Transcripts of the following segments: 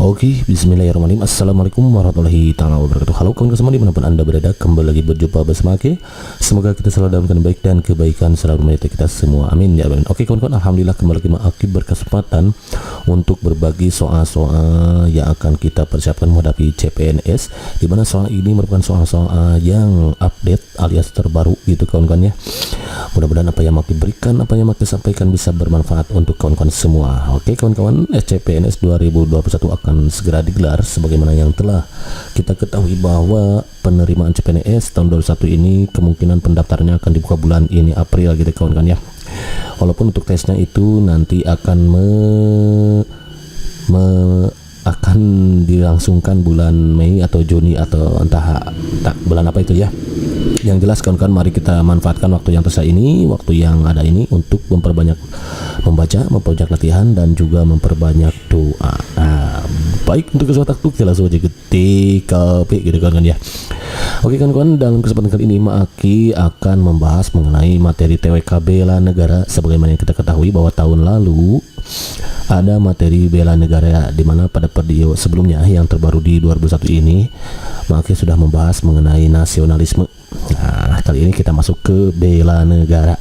Oke, bismillahirrahmanirrahim. Assalamualaikum warahmatullahi taala wabarakatuh. Halo kawan semua dimanapun anda berada, kembali lagi berjumpa bersama Aki. Semoga kita selalu dalam keadaan baik dan kebaikan selalu menyertai kita semua. Amin ya rabbal alamin. Oke kawan-kawan, alhamdulillah kembali lagi Aki berkesempatan untuk berbagi soal-soal yang akan kita persiapkan menghadapi CPNS. Di mana soal ini merupakan soal-soal yang update alias terbaru gitu kawan-kawan ya. Mudah-mudahan apa yang Aki berikan, apa yang Aki sampaikan bisa bermanfaat untuk kawan-kawan semua. Oke kawan-kawan, CPNS 2021 akan segera digelar sebagaimana yang telah kita ketahui bahwa penerimaan CPNS tahun 2021 ini kemungkinan pendaftarannya akan dibuka bulan ini April gitu kawan-kawan ya. Walaupun untuk tesnya itu nanti akan akan dilangsungkan bulan Mei atau Juni atau entah bulan apa itu ya. Yang jelas kawan-kawan, mari kita manfaatkan waktu yang tersisa ini, waktu yang ada ini untuk memperbanyak membaca, memperbanyak latihan dan juga memperbanyak doa. Baik, untuk kesempatan kita langsung aja ke TKP gitu kan ya. Oke kawan-kawan, dalam kesempatan kali ini Aki akan membahas mengenai materi TWK bela negara. Sebagaimana yang kita ketahui bahwa tahun lalu ada materi bela negara, di mana pada video sebelumnya yang terbaru di 2021 ini Aki sudah membahas mengenai nasionalisme. Nah, kali ini kita masuk ke bela negara.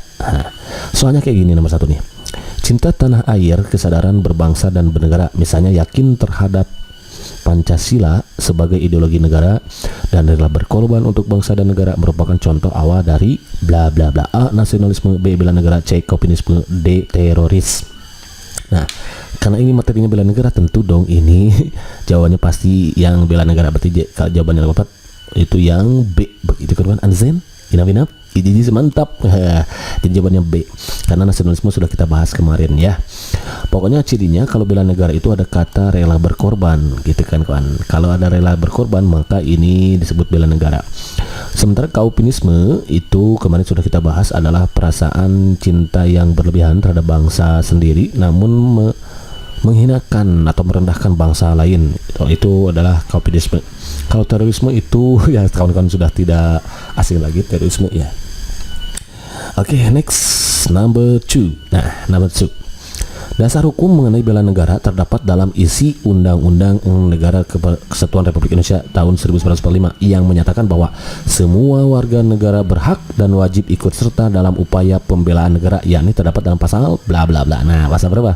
Soalnya kayak gini, nomor satu nih, cinta tanah air, kesadaran berbangsa dan bernegara, misalnya yakin terhadap Pancasila sebagai ideologi negara dan rela berkorban untuk bangsa dan negara merupakan contoh awal dari bla bla bla. A. Nasionalisme, B. Bela negara, C. Komunisme, D. Teroris. Nah, karena ini materinya bela negara, tentu dong ini jawabannya pasti yang bela negara. Berarti kalau jawabannya yang tepat itu yang B. Begitu kan Anzen? Inap-inap? Jadi mantap. Jadi jawabannya B. Karena nasionalisme sudah kita bahas kemarin ya. Pokoknya cirinya kalau bela negara itu ada kata rela berkorban gitu kan kawan. Kalau ada rela berkorban maka ini disebut bela negara. Sementara kaupinisme itu kemarin sudah kita bahas adalah perasaan cinta yang berlebihan terhadap bangsa sendiri namun menghinakan atau merendahkan bangsa lain. Itu adalah kaupinisme. Kalau terorisme itu ya kawan-kawan sudah tidak asing lagi terorisme ya. Oke, next number 2. Nah, number 2. Dasar hukum mengenai bela negara terdapat dalam isi Undang-Undang Negara Kesatuan Republik Indonesia tahun 1945 yang menyatakan bahwa semua warga negara berhak dan wajib ikut serta dalam upaya pembelaan negara, yakni terdapat dalam pasal bla bla bla. Nah, pasal berapa?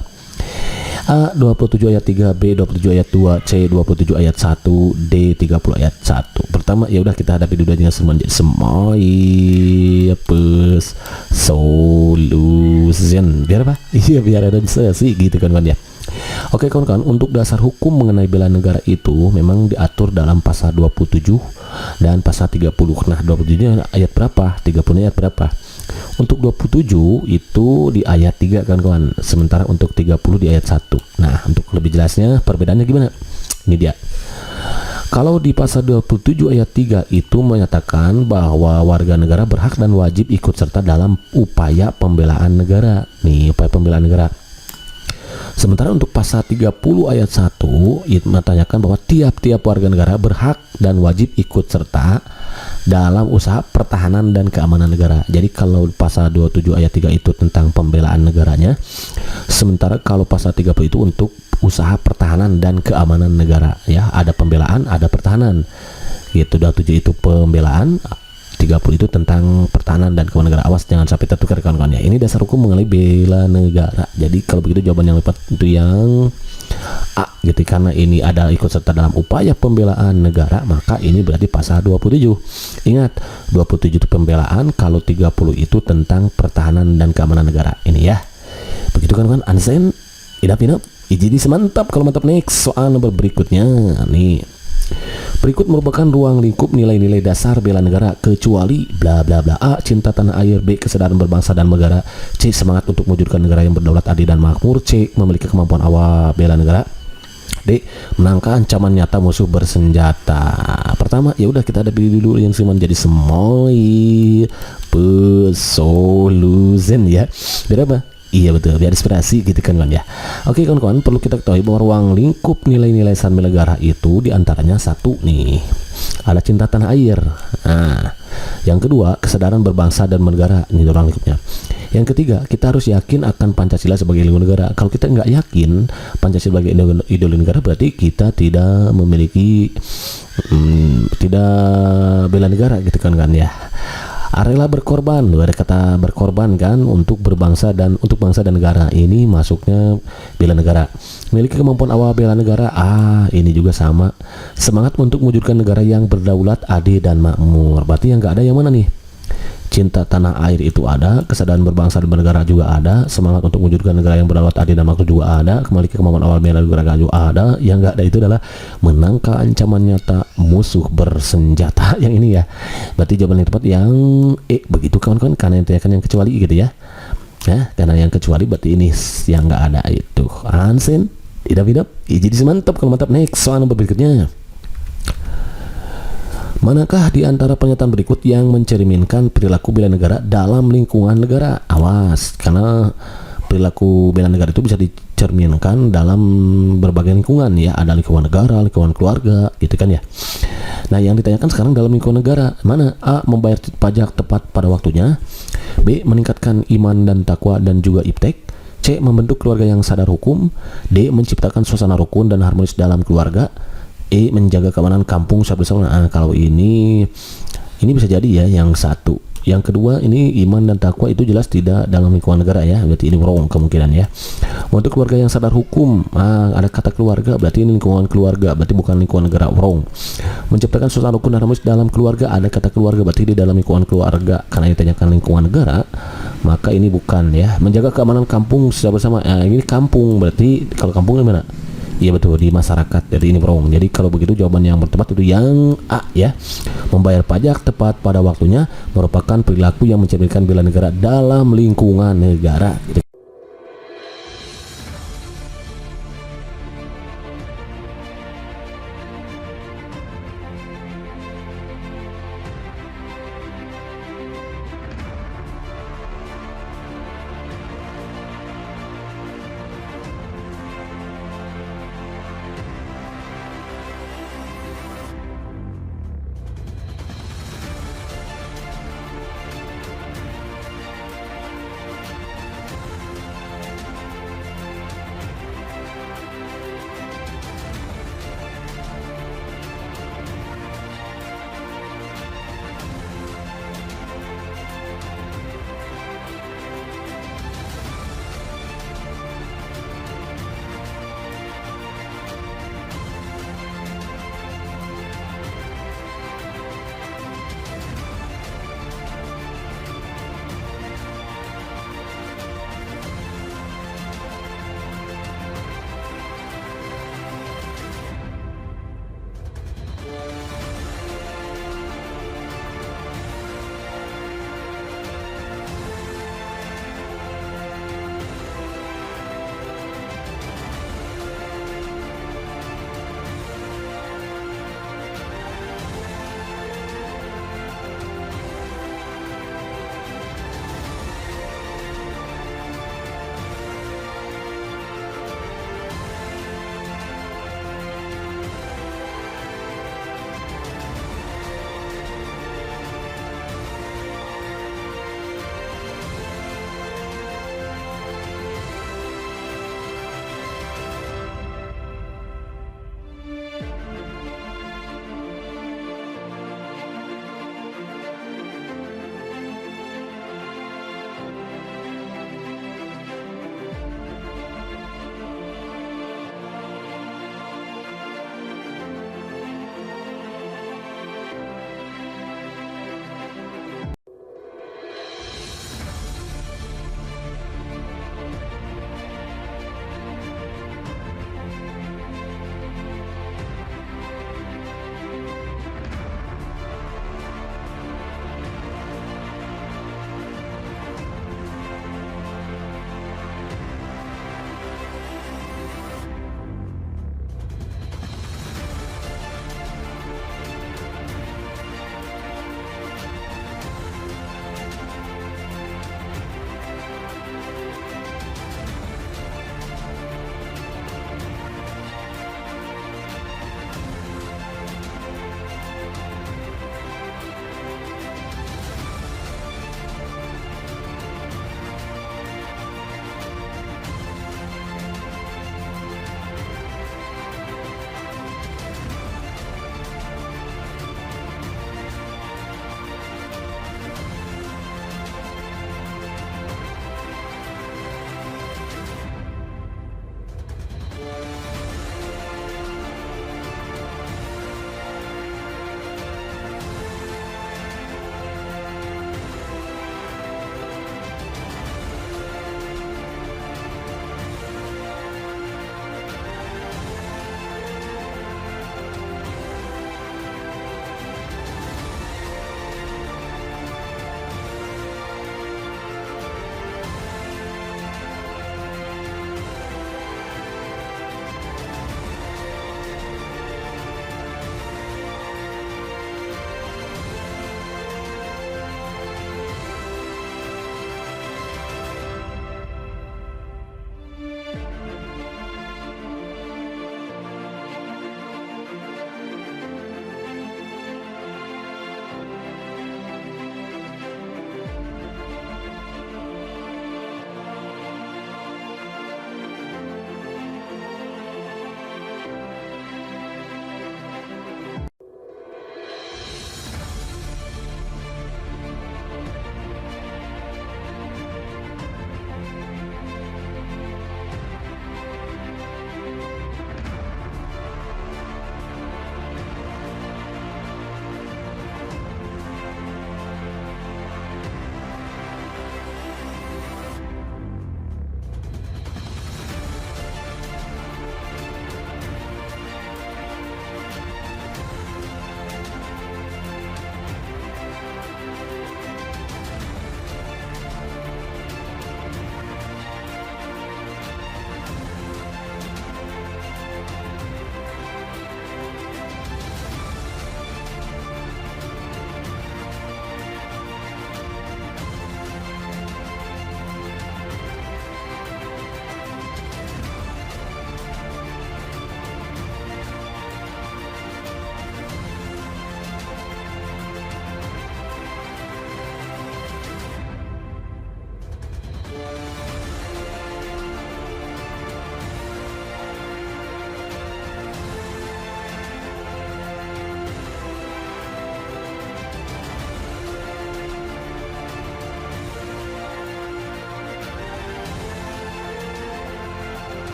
A 27 ayat 3, B 27 ayat 2, C 27 ayat 1, D 30 ayat 1. Pertama ya udah kita hadapi dulu dengan semuanya solution. Biar apa? Iya, biar ada sih gitu kan ya. Oke kawan-kawan, untuk dasar hukum mengenai bela negara itu memang diatur dalam pasal 27 dan pasal 30. Nah, 27 ayat berapa? 30 ayat berapa? Untuk 27 itu di ayat 3 kan kawan, sementara untuk 30 di ayat 1. Nah, untuk lebih jelasnya perbedaannya gimana? Ini dia. Kalau di pasal 27 ayat 3 itu menyatakan bahwa warga negara berhak dan wajib ikut serta dalam upaya pembelaan negara. Nih, upaya pembelaan negara. Sementara untuk pasal 30 ayat 1 itu menanyakan bahwa tiap-tiap warga negara berhak dan wajib ikut serta dalam usaha pertahanan dan keamanan negara. Jadi kalau pasal 27 ayat 3 itu tentang pembelaan negaranya, sementara kalau pasal 30 itu untuk usaha pertahanan dan keamanan negara ya. Ada pembelaan, ada pertahanan. Gitu. 27 itu pembelaan, 30 itu tentang pertahanan dan keamanan negara. Awas jangan sampai tertukar kawan-kawan ya. Ini dasar hukum mengenai bela negara. Jadi kalau begitu jawaban yang tepat itu yang A gitu, karena ini ada ikut serta dalam upaya pembelaan negara, maka ini berarti pasal 27. Ingat, 27 itu pembelaan, kalau 30 itu tentang pertahanan dan keamanan negara. Ini ya. Begitu kan Ansen? Inap-inap. Jadi semantap. Kalau mantap, next soal nomor berikutnya nih. Berikut merupakan ruang lingkup nilai-nilai dasar bela negara kecuali bla bla bla. A. Cinta tanah air, B. Kesadaran berbangsa dan negara, C. Semangat untuk mewujudkan negara yang berdaulat, adil dan makmur, C. Memiliki kemampuan awal bela negara, D. Menangkal ancaman nyata musuh bersenjata. Pertama ya udah kita hadapi dulu yang menjadi solution ya. Berapa? Iya betul, biar inspirasi gitu kan kawan ya. Oke kawan-kawan, perlu kita ketahui bahwa ruang lingkup nilai-nilai San negara itu diantaranya satu nih, ada cinta tanah air. Nah, yang kedua kesadaran berbangsa dan bernegara, ini ruang lingkupnya. Yang ketiga, kita harus yakin akan Pancasila sebagai ideologi negara. Kalau kita nggak yakin Pancasila sebagai ideologi negara, berarti kita tidak memiliki tidak bela negara gitu kan ya. Rela berkorban, ada kata berkorban kan, untuk berbangsa dan untuk bangsa dan negara. Ini masuknya bela negara. Memiliki kemampuan awal bela negara. Ini juga sama. Semangat untuk mewujudkan negara yang berdaulat, adil dan makmur. Berarti yang nggak ada yang mana nih? Cinta tanah air itu ada, kesadaran berbangsa dan bernegara juga ada, semangat untuk mewujudkan negara yang berdaulat, adil dan makmur juga ada, memiliki kemampuan awal bela negara juga ada. Yang nggak ada itu adalah menangkal ancaman nyata musuh bersenjata. Yang ini ya, berarti jawaban yang tepat yang begitu kawan-kawan, karena yang tanyakan yang kecuali gitu ya. Karena yang kecuali berarti ini yang nggak ada itu. Ansen, tidak jadi semantap. Kalau mantap, next soal berikutnya. Manakah di antara pernyataan berikut yang mencerminkan perilaku bela negara dalam lingkungan negara? Awas, karena perilaku bela negara itu bisa dicerminkan dalam berbagai lingkungan ya. Ada lingkungan negara, lingkungan keluarga, gitu kan ya. Nah, yang ditanyakan sekarang dalam lingkungan negara, mana? A. Membayar pajak tepat pada waktunya. B. Meningkatkan iman dan takwa dan juga iptek. C. Membentuk keluarga yang sadar hukum. D. Menciptakan suasana rukun dan harmonis dalam keluarga. Menjaga keamanan kampung saat bersama. Kalau ini bisa jadi ya yang satu. Yang kedua, ini iman dan takwa itu jelas tidak dalam lingkungan negara ya, berarti ini wrong kemungkinan ya. Untuk keluarga yang sadar hukum, ada kata keluarga, berarti ini lingkungan keluarga, berarti bukan lingkungan negara, wrong. Menciptakan suasana rukun dan harmonis dalam keluarga, ada kata keluarga, berarti di dalam lingkungan keluarga. Karena ditanyakan lingkungan negara, maka ini bukan ya. Menjaga keamanan kampung secara bersama, ini kampung, berarti kalau kampung di mana? Iya betul, di masyarakat. Jadi ini wrong. Jadi kalau begitu jawaban yang tepat itu yang A ya. Membayar pajak tepat pada waktunya merupakan perilaku yang mencerminkan bela negara dalam lingkungan negara. Gitu